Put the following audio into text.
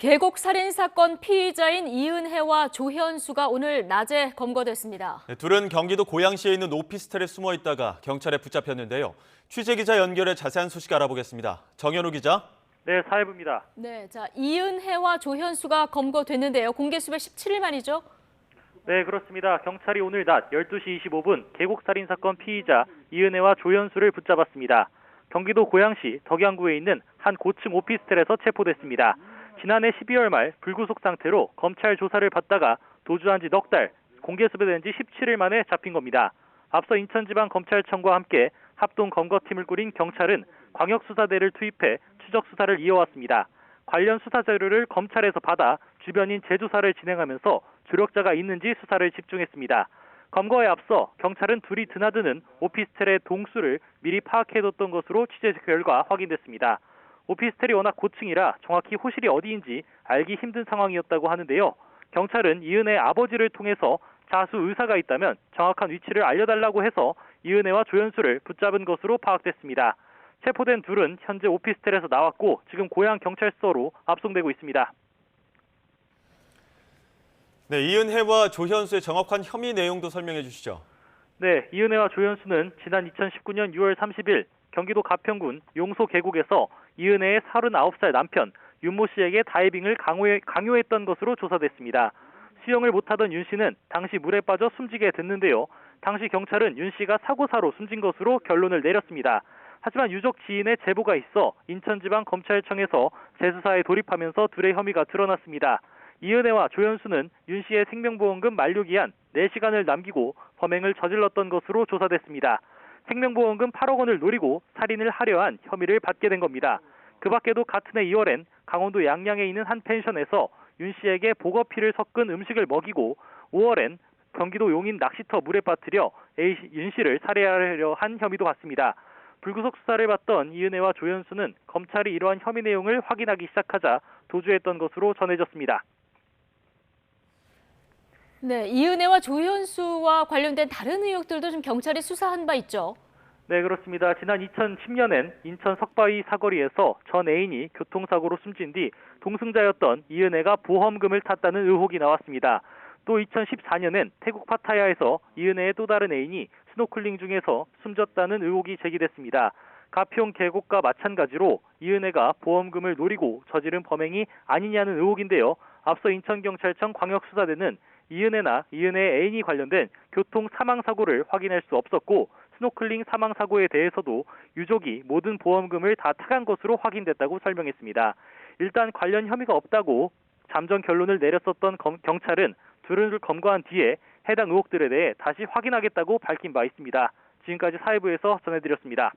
계곡 살인 사건 피의자인 이은혜와 조현수가 오늘 낮에 검거됐습니다. 둘은 경기도 고양시에 있는 오피스텔에 숨어 있다가 경찰에 붙잡혔는데요. 취재기자 연결해 자세한 소식 알아보겠습니다. 정현우 기자. 네, 사회부입니다. 네, 이은혜와 조현수가 검거됐는데요. 공개 수배 17일 만이죠? 네, 그렇습니다. 경찰이 오늘 낮 12시 25분 계곡 살인 사건 피의자 이은혜와 조현수를 붙잡았습니다. 경기도 고양시 덕양구에 있는 한 고층 오피스텔에서 체포됐습니다. 지난해 12월 말 불구속 상태로 검찰 조사를 받다가 도주한 지 넉 달, 공개 수배된 지 17일 만에 잡힌 겁니다. 앞서 인천지방검찰청과 함께 합동 검거팀을 꾸린 경찰은 광역수사대를 투입해 추적 수사를 이어왔습니다. 관련 수사 자료를 검찰에서 받아 주변인 재조사를 진행하면서 조력자가 있는지 수사를 집중했습니다. 검거에 앞서 경찰은 둘이 드나드는 오피스텔의 동수를 미리 파악해뒀던 것으로 취재 결과 확인됐습니다. 오피스텔이 워낙 고층이라 정확히 호실이 어디인지 알기 힘든 상황이었다고 하는데요. 경찰은 이은혜의 아버지를 통해서 자수 의사가 있다면 정확한 위치를 알려달라고 해서 이은혜와 조현수를 붙잡은 것으로 파악됐습니다. 체포된 둘은 현재 오피스텔에서 나왔고 지금 고양경찰서로 압송되고 있습니다. 네, 이은혜와 조현수의 정확한 혐의 내용도 설명해 주시죠. 네, 이은혜와 조현수는 지난 2019년 6월 30일 경기도 가평군 용소 계곡에서 이은혜의 39살 남편 윤모 씨에게 다이빙을 강요했던 것으로 조사됐습니다. 수영을 못하던 윤 씨는 당시 물에 빠져 숨지게 됐는데요. 당시 경찰은 윤 씨가 사고사로 숨진 것으로 결론을 내렸습니다. 하지만 유족 지인의 제보가 있어 인천지방검찰청에서 재수사에 돌입하면서 둘의 혐의가 드러났습니다. 이은혜와 조현수는 윤 씨의 생명보험금 만료기한 4시간을 남기고 범행을 저질렀던 것으로 조사됐습니다. 생명보험금 8억 원을 노리고 살인을 하려한 혐의를 받게 된 겁니다. 그 밖에도 같은 해 2월엔 강원도 양양에 있는 한 펜션에서 윤 씨에게 보거피를 섞은 음식을 먹이고 5월엔 경기도 용인 낚시터 물에 빠뜨려 윤 씨를 살해하려 한 혐의도 받습니다. 불구속 수사를 받던 이은혜와 조현수는 검찰이 이러한 혐의 내용을 확인하기 시작하자 도주했던 것으로 전해졌습니다. 네, 이은혜와 조현수와 관련된 다른 의혹들도 좀 경찰이 수사한 바 있죠? 네, 그렇습니다. 지난 2010년엔 인천 석바위 사거리에서 전 애인이 교통사고로 숨진 뒤 동승자였던 이은혜가 보험금을 탔다는 의혹이 나왔습니다. 또 2014년엔 태국 파타야에서 이은혜의 또 다른 애인이 스노클링 중에서 숨졌다는 의혹이 제기됐습니다. 가평 계곡과 마찬가지로 이은혜가 보험금을 노리고 저지른 범행이 아니냐는 의혹인데요. 앞서 인천경찰청 광역수사대는 이은혜나 이은혜의 애인이 관련된 교통 사망사고를 확인할 수 없었고 스노클링 사망사고에 대해서도 유족이 모든 보험금을 다 타간 것으로 확인됐다고 설명했습니다. 일단 관련 혐의가 없다고 잠정 결론을 내렸었던 경찰은 둘을 검거한 뒤에 해당 의혹들에 대해 다시 확인하겠다고 밝힌 바 있습니다. 지금까지 사회부에서 전해드렸습니다.